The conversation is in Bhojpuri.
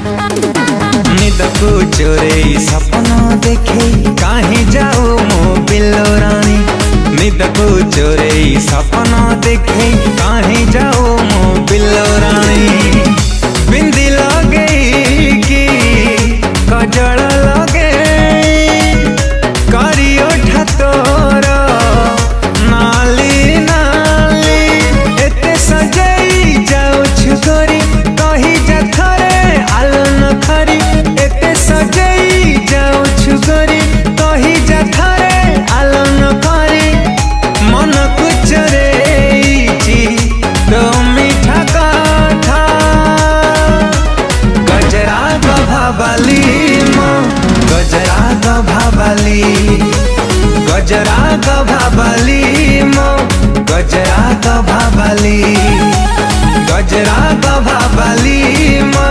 निद को चोरे सपना देखे कहीं जाओ मो बिल्लो रानी। निद को चोरे सपना देखे कहीं जाओ मो बिल्लो रानी। बिंदी लगे कि कजल लगे करियो ठतोर नाली नाली। एते सजई जाओ छुरी कही जा थरे आलन खरी। एते सजई जाओ छुरी कही जा थरे आलन खरी। मन कुचरे तो मीठा कथा गजरा गभाबाली मो गजरा गभाबाली। गजरा गभाबाली मो गजरा गभाबाली। गजरा गभाबाली मो